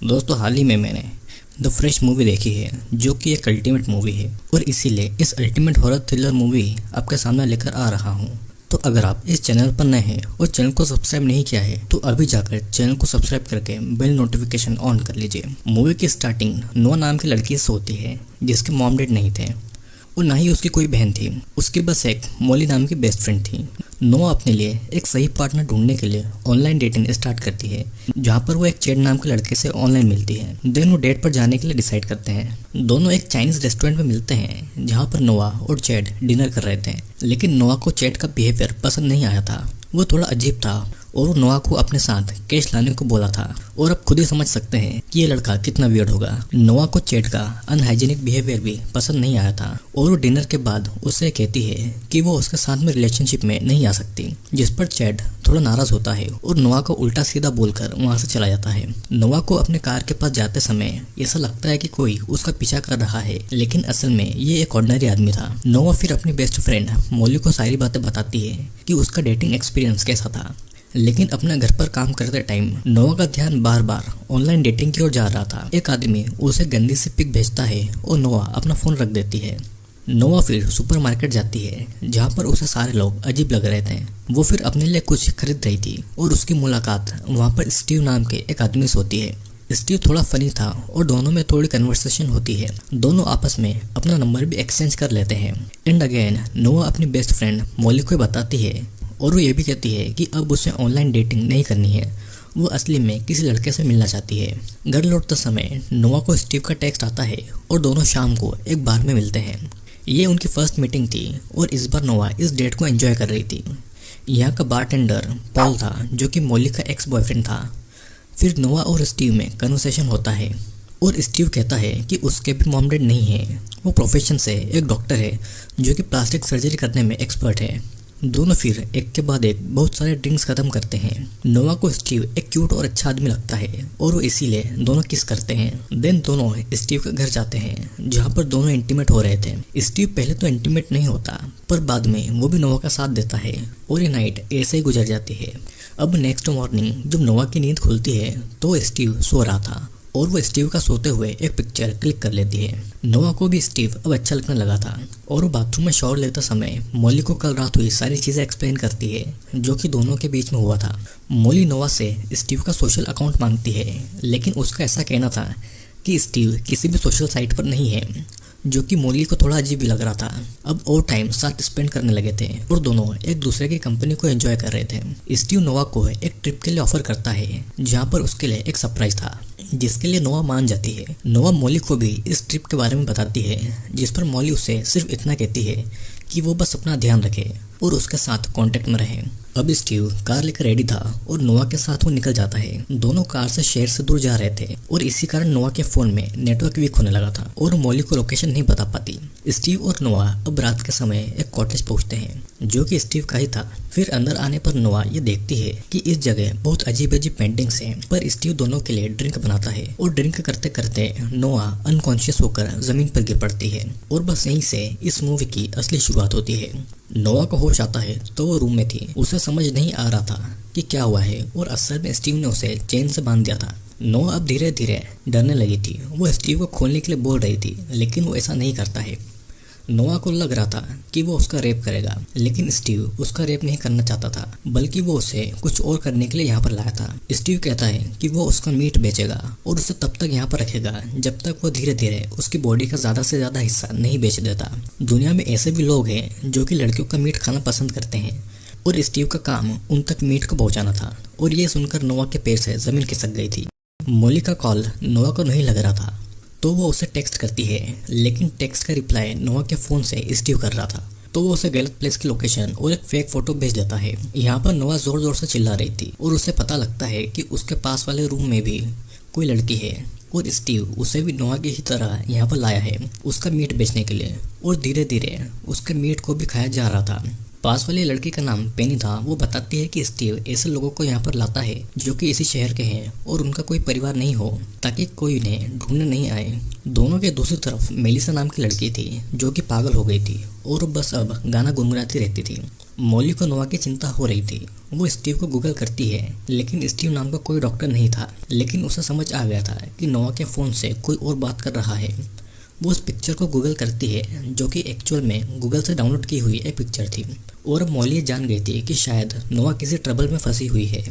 दोस्तों हाल ही में मैंने द फ्रेश मूवी देखी है जो कि एक अल्टीमेट मूवी है और इसीलिए इस अल्टीमेट हॉरर थ्रिलर मूवी आपके सामने लेकर आ रहा हूँ। तो अगर आप इस चैनल पर नए हैं और चैनल को सब्सक्राइब नहीं किया है तो अभी जाकर चैनल को सब्सक्राइब करके बेल नोटिफिकेशन ऑन कर लीजिए। मूवी की स्टार्टिंग नोआ नाम की लड़की से होती है जिसके मॉम डैड नहीं थे और ना ही उसकी कोई बहन थी। उसकी बस एक मॉली नाम की बेस्ट फ्रेंड थी। नोआ अपने लिए एक सही पार्टनर ढूंढने के लिए ऑनलाइन डेटिंग स्टार्ट करती है जहाँ पर वो एक चैड नाम के लड़के से ऑनलाइन मिलती है। देन वो डेट पर जाने के लिए डिसाइड करते हैं। दोनों एक चाइनीज रेस्टोरेंट में मिलते हैं जहाँ पर नोआ और चैड डिनर कर रहे थे, लेकिन नोआ को चैड का बिहेवियर पसंद नहीं आया था। वो थोड़ा अजीब था और वो नोआ को अपने साथ कैश लाने को बोला था और अब खुद ही समझ सकते हैं कि ये लड़का कितना वियर्ड होगा। नोआ को चैड का अनहाइजीनिक बिहेवियर भी पसंद नहीं आया था और वो डिनर के बाद उससे कहती है कि वो उसके साथ में रिलेशनशिप में नहीं आ सकती, जिस पर चैड थोड़ा नाराज होता है और नोआ को उल्टा सीधा बोलकर वहां से चला जाता है। नोआ को अपने कार के पास जाते समय ऐसा लगता है कि कोई उसका पीछा कर रहा है, लेकिन असल में ये एक ऑर्डिनरी आदमी था। नोआ फिर अपनी बेस्ट फ्रेंड मॉली को सारी बातें बताती है कि उसका डेटिंग एक्सपीरियंस कैसा था, लेकिन अपने घर पर काम करते टाइम नोआ का ध्यान बार बार ऑनलाइन डेटिंग की ओर जा रहा था। एक आदमी उसे गंदी सी पिक भेजता है और नोआ अपना फोन रख देती है। नोआ फिर सुपरमार्केट जाती है जहाँ पर उसे सारे लोग अजीब लग रहे थे। वो फिर अपने लिए कुछ खरीद रही थी और उसकी मुलाकात वहाँ पर स्टीव नाम के एक आदमी से होती है। स्टीव थोड़ा फनी था और दोनों में थोड़ी कन्वर्सेशन होती है। दोनों आपस में अपना नंबर भी एक्सचेंज कर लेते हैं। एंड अगेन नोआ अपनी बेस्ट फ्रेंड मॉली को बताती है और वो ये भी कहती है कि अब उसे ऑनलाइन डेटिंग नहीं करनी है, वो असली में किसी लड़के से मिलना चाहती है। घर लौटते समय नोआ को स्टीव का टेक्स्ट आता है और दोनों शाम को एक बार में मिलते हैं। ये उनकी फर्स्ट मीटिंग थी और इस बार नोआ इस डेट को एंजॉय कर रही थी। यहाँ का बारटेंडर पॉल था जो कि मॉली का एक्स बॉयफ्रेंड था। फिर नोआ और स्टीव में कन्वर्सेशन होता है और स्टीव कहता है कि उसके भी मॉम डैड नहीं है। वो प्रोफेशन से एक डॉक्टर है जो कि प्लास्टिक सर्जरी करने में एक्सपर्ट है। दोनों फिर एक के बाद एक बहुत सारे ड्रिंक्स खत्म करते हैं। नोआ को स्टीव एक क्यूट और अच्छा आदमी लगता है और वो इसीलिए दोनों किस करते हैं। देन दोनों स्टीव के घर जाते हैं जहाँ पर दोनों इंटीमेट हो रहे थे। स्टीव पहले तो इंटीमेट नहीं होता पर बाद में वो भी नोआ का साथ देता है और ये नाइट ऐसे ही गुजर जाती है। अब नेक्स्ट मॉर्निंग जब नोआ की नींद खुलती है तो स्टीव सो रहा था और वो स्टीव का सोते हुए एक पिक्चर क्लिक कर लेती है। नोआ को भी स्टीव अब अच्छा लगने लगा था और वो बाथरूम में शॉवर लेते समय मॉली को कल रात हुई सारी चीज़ें एक्सप्लेन करती है जो कि दोनों के बीच में हुआ था। मॉली नोआ से स्टीव का सोशल अकाउंट मांगती है, लेकिन उसका ऐसा कहना था कि स्टीव किसी भी सोशल साइट पर नहीं है, जो कि मॉली को थोड़ा अजीब भी लग रहा था। अब और टाइम साथ स्पेंड करने लगे थे और दोनों एक दूसरे की कंपनी को एंजॉय कर रहे थे। स्टीव नोआ को एक ट्रिप के लिए ऑफर करता है जहाँ पर उसके लिए एक सरप्राइज था, जिसके लिए नोआ मान जाती है। नोआ मॉली को भी इस ट्रिप के बारे में बताती है, जिस पर मॉली उसे सिर्फ इतना कहती है कि वो बस अपना ध्यान रखे और उसके साथ कांटेक्ट में रहे। अब स्टीव कार लेकर रेडी था और नोआ के साथ वो निकल जाता है। दोनों कार से शहर से दूर जा रहे थे और इसी कारण नोआ के फोन में नेटवर्क वीक होने लगा था और मॉली को लोकेशन नहीं बता पाती। स्टीव और नोआ अब रात के समय एक कॉटेज पहुंचते हैं जो कि स्टीव का ही था। फिर अंदर आने पर नोआ ये देखती है कि इस जगह बहुत अजीब अजीब पेंटिंग्स हैं, पर स्टीव दोनों के लिए ड्रिंक बनाता है और ड्रिंक करते करते नोआ अनकॉन्शियस होकर जमीन पर गिर पड़ती है और बस यहीं से इस मूवी की असली शुरुआत होती है। नोआ को होश आता है तो वो रूम में थी। उसे समझ नहीं आ रहा था कि क्या हुआ है और असल में स्टीव ने उसे चेन से बांध दिया था। नोआ अब धीरे धीरे डरने लगी थी। वो स्टीव को खोलने के लिए बोल रही थी, लेकिन वो ऐसा नहीं करता है। नोआ को लग रहा था कि वो उसका रेप करेगा, लेकिन स्टीव उसका रेप नहीं करना चाहता था, बल्कि वो उसे कुछ और करने के लिए यहाँ पर लाया था। स्टीव कहता है कि वो उसका मीट बेचेगा और उसे तब तक यहाँ पर रखेगा जब तक वो धीरे धीरे उसकी बॉडी का ज़्यादा से ज़्यादा हिस्सा नहीं बेच देता। दुनिया में ऐसे भी लोग हैं जो कि लड़कियों का मीट खाना पसंद करते हैं और स्टीव का काम उन तक मीट को पहुँचाना था। और ये सुनकर नोआ के पैर से ज़मीन खिसक गई थी। मॉली का कॉल नोआ को नहीं लग रहा था तो वो उसे टेक्स्ट करती है, लेकिन टेक्स्ट का रिप्लाई नोआ के फ़ोन से स्टीव कर रहा था तो वो उसे गलत प्लेस की लोकेशन और एक फेक फोटो भेज देता है। यहाँ पर नोआ जोर जोर से चिल्ला रही थी और उसे पता लगता है कि उसके पास वाले रूम में भी कोई लड़की है और स्टीव उसे भी नोआ की ही तरह यहाँ पर लाया है उसका मीट बेचने के लिए और धीरे धीरे उसके मीट को भी खाया जा रहा था। पास वाली लड़की का नाम पेनी था। वो बताती है कि स्टीव ऐसे लोगों को यहाँ पर लाता है जो कि इसी शहर के हैं और उनका कोई परिवार नहीं हो, ताकि कोई उन्हें ढूंढने नहीं आए। दोनों के दूसरी तरफ मेलिसा नाम की लड़की थी जो कि पागल हो गई थी और बस अब गाना गुनगुनाती रहती थी। मॉली को नोआ की चिंता हो रही थी। वो स्टीव को गूगल करती है, लेकिन स्टीव नाम का कोई डॉक्टर नहीं था। लेकिन उसे समझ आ गया था कि नोआ के फ़ोन से कोई और बात कर रहा है। वो उस पिक्चर को गूगल करती है, जो कि एक्चुअल में गूगल से डाउनलोड की हुई एक पिक्चर थी। और अब मॉली जान गई थी कि शायद नोआ किसी ट्रबल में फंसी हुई है।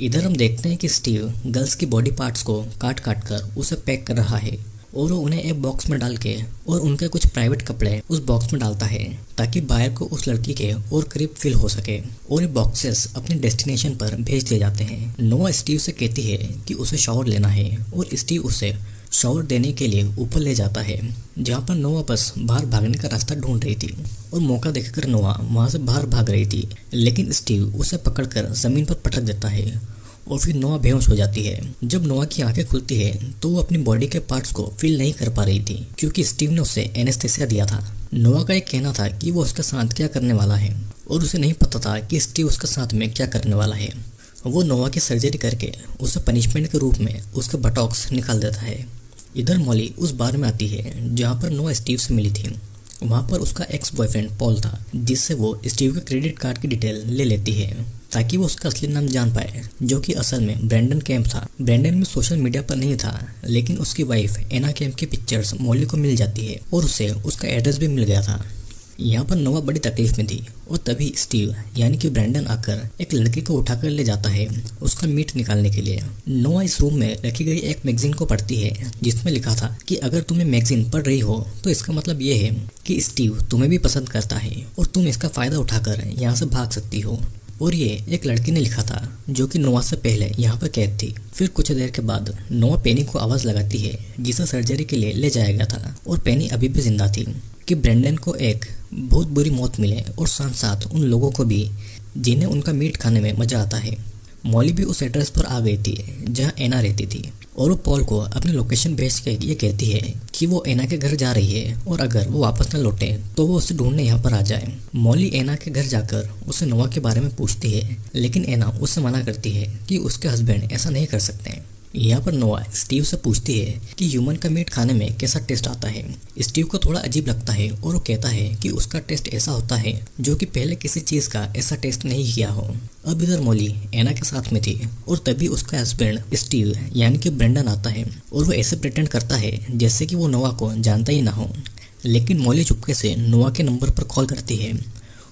इधर हम देखते हैं कि स्टीव गर्ल्स की बॉडी पार्ट्स को काट काट कर उसे पैक कर रहा है और वो उन्हें एक बॉक्स में डाल के और उनके कुछ प्राइवेट कपड़े उस बॉक्स में डालता है, ताकि बायर को उस लड़की के और करीब फील हो सके। और ये बॉक्सेस अपने डेस्टिनेशन पर भेज दिए जाते हैं। नोआ स्टीव से कहती है कि उसे शावर लेना है और स्टीव उसे शावर देने के लिए ऊपर ले जाता है, जहाँ पर नोआ बस बाहर भागने का रास्ता ढूंढ रही थी। और मौका देखकर नोआ वहाँ से बाहर भाग रही थी, लेकिन स्टीव उसे पकड़कर ज़मीन पर पटक देता है और फिर नोआ बेहोश हो जाती है। जब नोआ की आंखें खुलती है तो वो अपनी बॉडी के पार्ट्स को फील नहीं कर पा रही थी, क्योंकि स्टीव ने उसे एनेस्थेसिया दिया था। नोआ का एक कहना था कि वो उसके साथ क्या करने वाला है, और उसे नहीं पता था कि स्टीव उसके साथ में क्या करने वाला है। वो नोआ की सर्जरी करके उसे पनिशमेंट के रूप में उसके बटॉक्स निकाल देता है। इधर मॉली उस बार में आती है जहाँ पर नोआ स्टीव से मिली थी। वहाँ पर उसका एक्स बॉयफ्रेंड पॉल था, जिससे वो स्टीव के क्रेडिट कार्ड की डिटेल ले लेती है, ताकि वो उसका असली नाम जान पाए, जो कि असल में ब्रैंडन कैम्प था। ब्रैंडन में सोशल मीडिया पर नहीं था, लेकिन उसकी वाइफ एना कैम्प की पिक्चर्स मॉली को मिल जाती है और उसे उसका एड्रेस भी मिल गया था। यहाँ पर नोआ बड़ी तकलीफ में थी और तभी स्टीव यानी कि ब्रैंडन आकर एक लड़की को उठाकर ले जाता है उसका मीट निकालने के लिए। नोआ इस रूम में रखी गई एक मैगजीन को पढ़ती है, जिसमें लिखा था कि अगर तुम्हें मैगजीन पढ़ रही हो तो इसका मतलब ये है कि स्टीव तुम्हें भी पसंद करता है और तुम इसका फ़ायदा उठाकर यहाँ से भाग सकती हो। और ये एक लड़की ने लिखा था, जो कि नोआ से पहले यहाँ पर कैद थी। फिर कुछ देर के बाद नोआ पेनी को आवाज़ लगाती है, जिसे सर्जरी के लिए ले जाया गया था, और पेनी अभी भी जिंदा थी, कि ब्रैंडन को एक बहुत बुरी मौत मिले और साथ साथ उन लोगों को भी जिन्हें उनका मीट खाने में मज़ा आता है। मॉली भी उस एड्रेस पर आ गई थी जहाँ एना रहती थी, और वो पॉल को अपनी लोकेशन भेज के ये कहती है कि वो एना के घर जा रही है और अगर वो वापस न लौटे तो वो उसे ढूंढने यहाँ पर आ जाए। मॉली एना के घर जाकर उसे नोआ के बारे में पूछती है, लेकिन एना उससे मना करती है कि उसके हस्बैंड ऐसा नहीं कर सकते। यहाँ पर नोआ स्टीव से पूछती है कि ह्यूमन का मीट खाने में कैसा टेस्ट आता है। स्टीव को थोड़ा अजीब लगता है और वो कहता है कि उसका टेस्ट ऐसा होता है जो कि पहले किसी चीज़ का ऐसा टेस्ट नहीं किया हो। अब इधर मॉली एना के साथ में थी और तभी उसका हस्बैंड स्टीव यानी कि ब्रैंडन आता है और वो ऐसे प्रिटेंड करता है जैसे कि वो नोआ को जानता ही ना हो। लेकिन मॉली चुपके से नोआ के नंबर पर कॉल करती है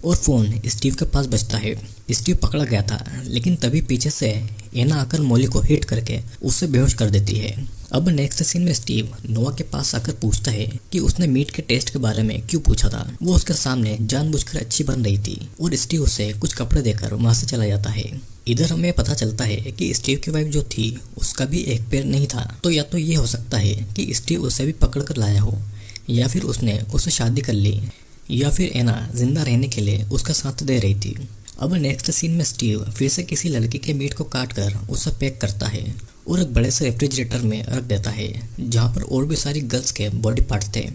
और फ़ोन स्टीव के पास बजता है। स्टीव पकड़ा गया था, लेकिन तभी पीछे से एना आकर मॉली को हिट करके उससे बेहोश कर देती है। अब नेक्स्ट सीन में स्टीव नोआ के पास आकर पूछता है कि उसने मीट के टेस्ट के बारे में क्यों पूछा था। वो उसके सामने जानबूझकर अच्छी बन रही थी और स्टीव उसे कुछ कपड़े देकर वहाँ से चला जाता है। इधर हमें पता चलता है कि स्टीव की वाइफ जो थी उसका भी एक पैर नहीं था, तो या तो ये हो सकता है कि स्टीव उसे भी पकड़ कर लाया हो, या फिर उसने उससे शादी कर ली, या फिर एना जिंदा रहने के लिए उसका साथ दे रही थी। अब नेक्स्ट सीन में स्टीव फिर से किसी लड़की के मीट को काट कर उसे पैक करता है और एक बड़े से रेफ्रिजरेटर में रख देता है, जहाँ पर और भी सारी गर्ल्स के बॉडी पार्ट्स थे।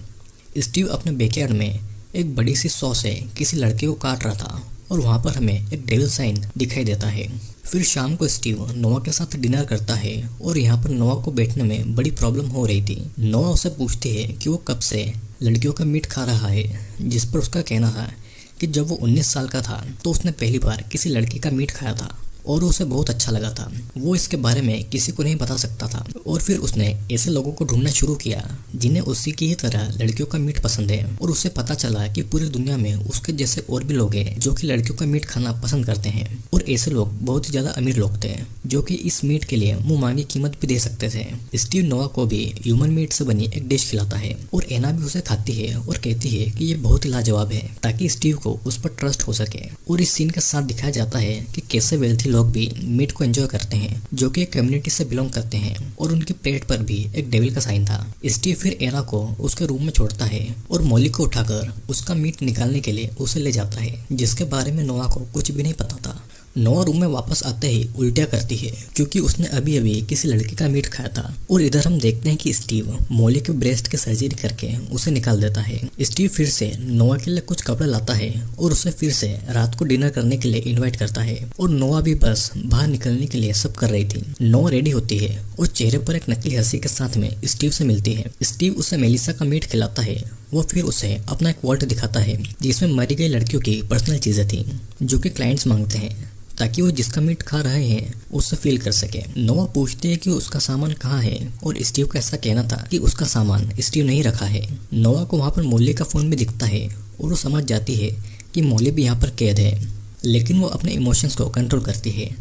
स्टीव अपने बैकयार्ड में एक बड़ी सी सॉ से किसी लड़के को काट रहा था और वहाँ पर हमें एक डेविल साइन दिखाई देता है। फिर शाम को स्टीव नोआ के साथ डिनर करता है और यहाँ पर नोआ को बैठने में बड़ी प्रॉब्लम हो रही थी। नोआ उसे पूछती है कि वो कब से लड़कियों का मीट खा रहा है, जिस पर उसका कहना था कि जब वो 19 साल का था तो उसने पहली बार किसी लड़की का मीट खाया था और उसे बहुत अच्छा लगा था। वो इसके बारे में किसी को नहीं बता सकता था और फिर उसने ऐसे लोगों को ढूंढना शुरू किया जिन्हें उसी की ही तरह लड़कियों का मीट पसंद है, और उसे पता चला कि पूरी दुनिया में उसके जैसे और भी लोग हैं जो कि लड़कियों का मीट खाना पसंद करते हैं, और ऐसे लोग बहुत ही ज़्यादा अमीर लोग थे जो कि इस मीट के लिए मुँह मांगी कीमत भी दे सकते थे। स्टीव नोआ को भी ह्यूमन मीट से बनी एक डिश खिलाता है और एना भी उसे खाती है और कहती है कि ये बहुत ही लाजवाब है, ताकि स्टीव को उस पर ट्रस्ट हो सके। और इस सीन के साथ दिखाया जाता है कि कैसे वेल्थी लोग भी मीट को एंजॉय करते हैं, जो कि एक कम्युनिटी से बिलोंग करते हैं, और उनकी प्लेट पर भी एक डेविल का साइन था। स्टीव फिर एना को उसके रूम में छोड़ता है और मॉली को उठाकर उसका मीट निकालने के लिए उसे ले जाता है, जिसके बारे में नोआ को कुछ भी नहीं पता था। नोआ रूम में वापस आते ही उल्टिया करती है क्योंकि उसने अभी अभी किसी लड़की का मीट खाया था। और इधर हम देखते हैं कि स्टीव मॉली के ब्रेस्ट की सर्जरी करके उसे निकाल देता है। स्टीव फिर से नोआ के लिए कुछ कपड़े लाता है और उसे फिर से रात को डिनर करने के लिए इन्वाइट करता है, और नोआ भी बस बाहर निकलने के लिए सब कर रही थी। नोआ रेडी होती है और चेहरे पर एक नकली हंसी के साथ में स्टीव से मिलती है। स्टीव उसे मेलिसा का मीट खिलाता है वो फिर उसे अपना एक वॉल्ट दिखाता है जिसमें मरी गई लड़कियों की पर्सनल चीज़ें थी जो कि क्लाइंट्स मांगते हैं ताकि वो जिसका मीट खा रहे हैं उससे फील कर सके। नोआ पूछते हैं कि उसका सामान कहाँ है और स्टीव का ऐसा कहना था कि उसका सामान स्टीव नहीं रखा है। नोआ को वहाँ पर मॉली का फ़ोन भी दिखता है और वो समझ जाती है कि मॉली भी यहाँ पर कैद है, लेकिन वो अपने इमोशंस को कंट्रोल करती है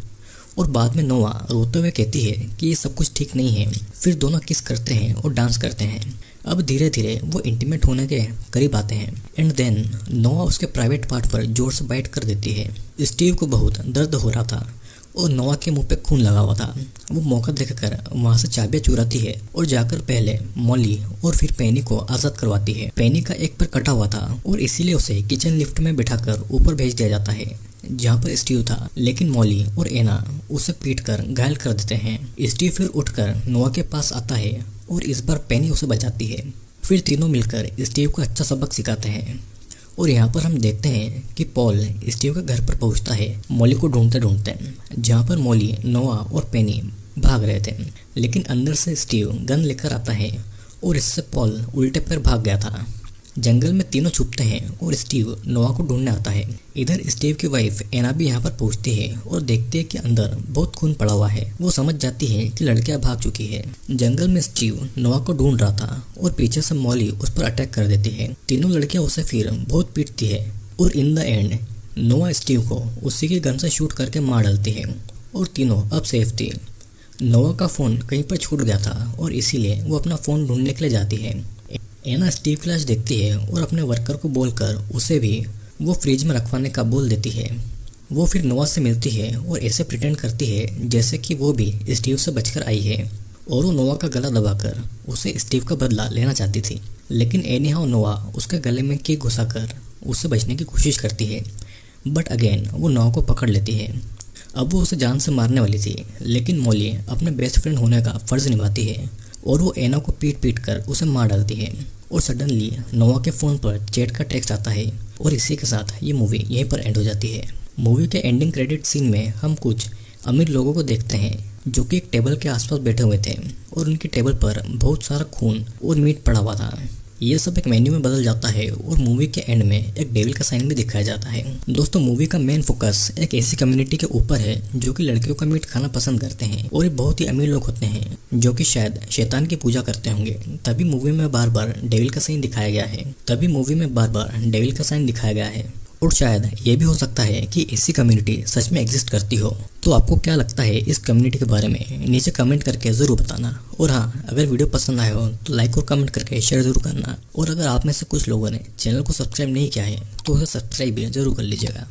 और बाद में नोआ रोते हुए कहती है कि ये सब कुछ ठीक नहीं है। फिर दोनों किस करते हैं और डांस करते हैं। अब धीरे धीरे वो इंटीमेट होने के करीब आते हैं एंड देन नोआ उसके प्राइवेट पार्ट पर जोर से बाइट कर देती है। स्टीव को बहुत दर्द हो रहा था और नोआ के मुंह पे खून लगा हुआ था। वो मौका देखकर वहाँ से चाबियां चुराती है और जाकर पहले मॉली और फिर पेनी को आज़ाद करवाती है। पेनी का एक पैर कटा हुआ था और इसीलिए उसे किचन लिफ्ट में बिठाकर ऊपर भेज दिया जाता है जहाँ पर स्टीव था, लेकिन मॉली और एना उसे पीटकर घायल कर देते हैं। स्टीव फिर उठकर नोआ के पास आता है और इस बार पेनी उसे बचाती है। फिर तीनों मिलकर स्टीव को अच्छा सबक सिखाते हैं और यहाँ पर हम देखते हैं कि पॉल स्टीव के घर पर पहुँचता है मॉली को ढूंढते ढूंढते, जहाँ पर मॉली, नोआ और पेनी भाग रहे थे, लेकिन अंदर से स्टीव गन लेकर आता है और इससे पॉल उल्टे पैर भाग गया था। जंगल में तीनों छुपते हैं और स्टीव नोआ को ढूंढने आता है। इधर स्टीव की वाइफ एना भी यहाँ पर पहुँचती है और देखती है कि अंदर बहुत खून पड़ा हुआ है। वो समझ जाती है कि लड़कियां भाग चुकी है। जंगल में स्टीव नोआ को ढूंढ रहा था और पीछे से मॉली उस पर अटैक कर देती है। तीनों लड़कियां उसे फिर बहुत पीटती है और इन द एंड नोआ स्टीव को उसी की गन से शूट करके मार डालती है और तीनों अब सेफ थी। नोआ का फ़ोन कहीं पर छूट गया था और इसीलिए वो अपना फ़ोन ढूंढने के लिए जाती है। एना स्टीव की लाश देखती है और अपने वर्कर को बोलकर उसे भी वो फ्रिज में रखवाने का बोल देती है। वो फिर नोआ से मिलती है और ऐसे प्रिटेंड करती है जैसे कि वो भी स्टीव से बचकर आई है और वो नोआ का गला दबाकर उसे स्टीव का बदला लेना चाहती थी, लेकिन एनीहाउ नोआ उसके गले में की घुसाकर उससे बचने की कोशिश करती है, बट अगेन वो नोआ को पकड़ लेती है। अब वो उसे जान से मारने वाली थी, लेकिन मॉली अपने बेस्ट फ्रेंड होने का फ़र्ज़ निभाती है और वो एना को पीट पीट कर उसे मार डालती है। और सडनली नोआ के फ़ोन पर चैट का टेक्स्ट आता है और इसी के साथ ये मूवी यहीं पर एंड हो जाती है। मूवी के एंडिंग क्रेडिट सीन में हम कुछ अमीर लोगों को देखते हैं जो कि एक टेबल के आसपास बैठे हुए थे और उनकी टेबल पर बहुत सारा खून और मीट पड़ा हुआ था। ये सब एक मेन्यू में बदल जाता है और मूवी के एंड में एक डेविल का साइन भी दिखाया जाता है। दोस्तों, मूवी का मेन फोकस एक ऐसी कम्युनिटी के ऊपर है जो कि लड़कियों का मीट खाना पसंद करते हैं और ये बहुत ही अमीर लोग होते हैं जो कि शायद शैतान की पूजा करते होंगे। तभी मूवी में बार बार डेविल का साइन दिखाया गया है और शायद ये भी हो सकता है कि ऐसी कम्युनिटी सच में एग्जिस्ट करती हो। तो आपको क्या लगता है इस कम्युनिटी के बारे में, नीचे कमेंट करके ज़रूर बताना। और हाँ, अगर वीडियो पसंद आया हो तो लाइक और कमेंट करके शेयर ज़रूर करना। और अगर आप में से कुछ लोगों ने चैनल को सब्सक्राइब नहीं किया है तो उसे सब्सक्राइब भी ज़रूर कर लीजिएगा।